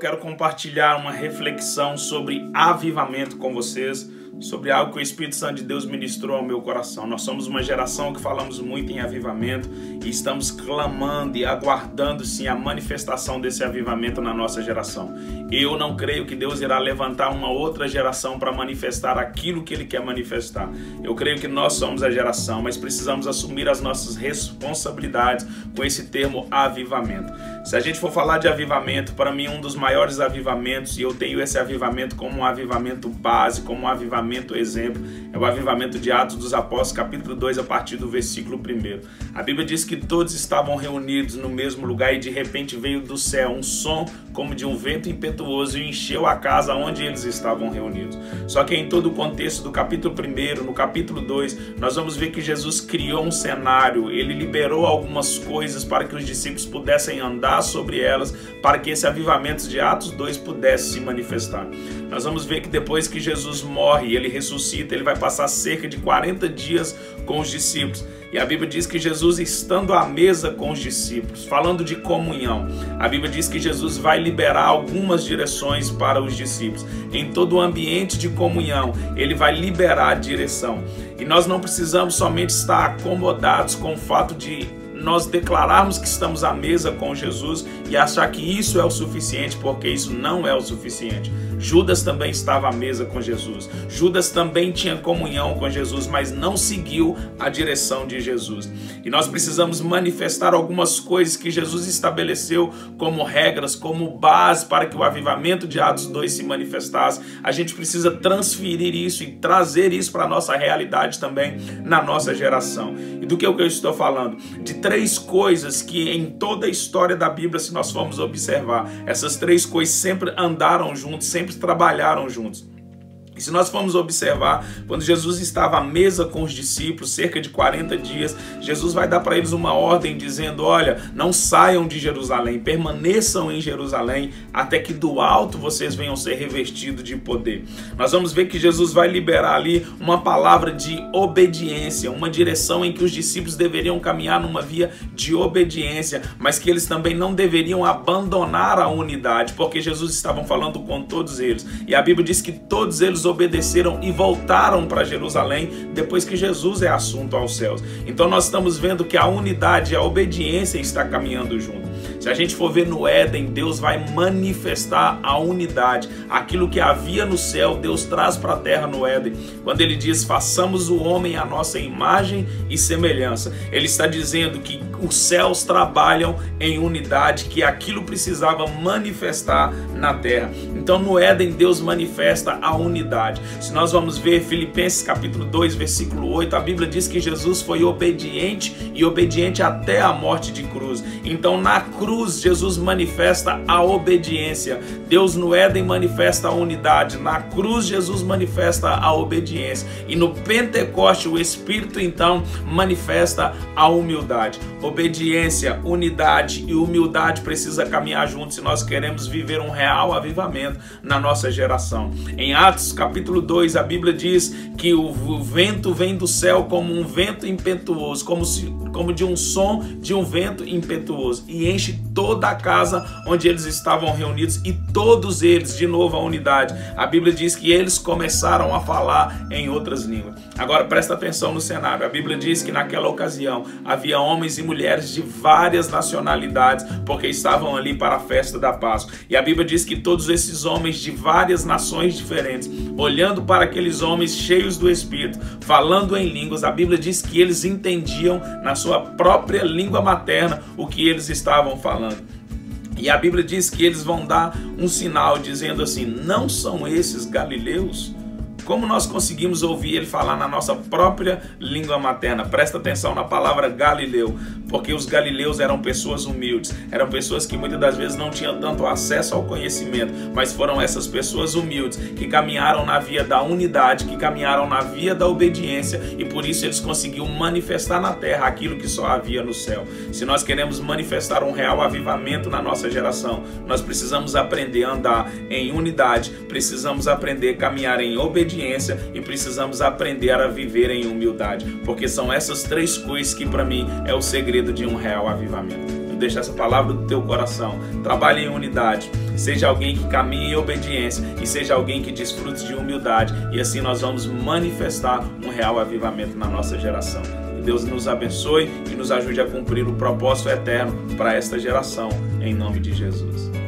quero compartilhar uma reflexão sobre avivamento com vocês, sobre algo que o Espírito Santo de Deus ministrou ao meu coração. Nós somos uma geração que falamos muito em avivamento e estamos clamando e aguardando sim a manifestação desse avivamento na nossa geração. Eu não creio que Deus irá levantar uma outra geração para manifestar aquilo que Ele quer manifestar. Eu creio que nós somos a geração, mas precisamos assumir as nossas responsabilidades com esse termo avivamento. Se a gente for falar de avivamento, para mim um dos maiores avivamentos, e eu tenho esse avivamento como um avivamento base, como um avivamento exemplo, é o avivamento de Atos dos Apóstolos, capítulo 2, a partir do versículo 1. A Bíblia diz que todos estavam reunidos no mesmo lugar e de repente veio do céu um som como de um vento impetuoso e encheu a casa onde eles estavam reunidos. Só que em todo o contexto do capítulo 1, no capítulo 2, nós vamos ver que Jesus criou um cenário, Ele liberou algumas coisas para que os discípulos pudessem andar sobre elas, para que esse avivamento de Atos 2 pudesse se manifestar. Nós vamos ver que depois que Jesus morre, Ele ressuscita, Ele vai passar cerca de 40 dias com os discípulos. E a Bíblia diz que Jesus, estando à mesa com os discípulos, falando de comunhão, a Bíblia diz que Jesus vai liberar algumas direções para os discípulos. Em todo o ambiente de comunhão, Ele vai liberar a direção. E nós não precisamos somente estar acomodados com o fato de nós declararmos que estamos à mesa com Jesus e achar que isso é o suficiente, porque isso não é o suficiente. Judas também estava à mesa com Jesus. Judas também tinha comunhão com Jesus, mas não seguiu a direção de Jesus. E nós precisamos manifestar algumas coisas que Jesus estabeleceu como regras, como base para que o avivamento de Atos 2 se manifestasse. A gente precisa transferir isso e trazer isso para a nossa realidade também na nossa geração. E do que eu estou falando? De 3 coisas que em toda a história da Bíblia, se nós formos observar, essas 3 coisas sempre andaram juntos, sempre trabalharam juntos. E se nós formos observar, quando Jesus estava à mesa com os discípulos, cerca de 40 dias, Jesus vai dar para eles uma ordem dizendo: olha, não saiam de Jerusalém, permaneçam em Jerusalém, até que do alto vocês venham ser revestidos de poder. Nós vamos ver que Jesus vai liberar ali uma palavra de obediência, uma direção em que os discípulos deveriam caminhar numa via de obediência, mas que eles também não deveriam abandonar a unidade, porque Jesus estava falando com todos eles. E a Bíblia diz que todos eles obedeceram e voltaram para Jerusalém depois que Jesus é assunto aos céus. Então nós estamos vendo que a unidade e a obediência está caminhando junto. Se a gente for ver no Éden, Deus vai manifestar a unidade. Aquilo que havia no céu, Deus traz para a terra no Éden. Quando Ele diz: façamos o homem à nossa imagem e semelhança, Ele está dizendo que os céus trabalham em unidade, que aquilo precisava manifestar na terra. Então no Éden Deus manifesta a unidade. Se nós vamos ver Filipenses capítulo 2, versículo 8, a Bíblia diz que Jesus foi obediente e obediente até a morte de cruz. Então na cruz Jesus manifesta a obediência. Deus no Éden manifesta a unidade. Na cruz Jesus manifesta a obediência. E no Pentecoste o Espírito então manifesta a humildade. Obediência, unidade e humildade precisa caminhar juntos se nós queremos viver um real avivamento na nossa geração. Em Atos capítulo 2, a Bíblia diz que o vento vem do céu como um vento impetuoso, como de um som de um vento impetuoso, e enche toda a casa onde eles estavam reunidos, e todos eles, de novo a unidade, a Bíblia diz que eles começaram a falar em outras línguas. Agora presta atenção no cenário. A Bíblia diz que naquela ocasião havia homens e mulheres de várias nacionalidades, porque estavam ali para a festa da Páscoa. E a Bíblia diz que todos esses homens de várias nações diferentes, olhando para aqueles homens cheios do Espírito, falando em línguas, a Bíblia diz que eles entendiam na sua própria língua materna o que eles estavam falando. E a Bíblia diz que eles vão dar um sinal dizendo assim: não são esses galileus? Como nós conseguimos ouvir ele falar na nossa própria língua materna? Presta atenção na palavra Galileu, porque os galileus eram pessoas humildes, eram pessoas que muitas das vezes não tinham tanto acesso ao conhecimento, mas foram essas pessoas humildes que caminharam na via da unidade, que caminharam na via da obediência, e por isso eles conseguiram manifestar na terra aquilo que só havia no céu. Se nós queremos manifestar um real avivamento na nossa geração, nós precisamos aprender a andar em unidade, precisamos aprender a caminhar em obediência e precisamos aprender a viver em humildade, porque são essas 3 coisas que para mim é o segredo de um real avivamento. deixa essa palavra do teu coração. Trabalhe em unidade, seja alguém que caminhe em obediência e seja alguém que desfrute de humildade, e assim nós vamos manifestar um real avivamento na nossa geração. Que Deus nos abençoe e nos ajude a cumprir o propósito eterno para esta geração, em nome de Jesus.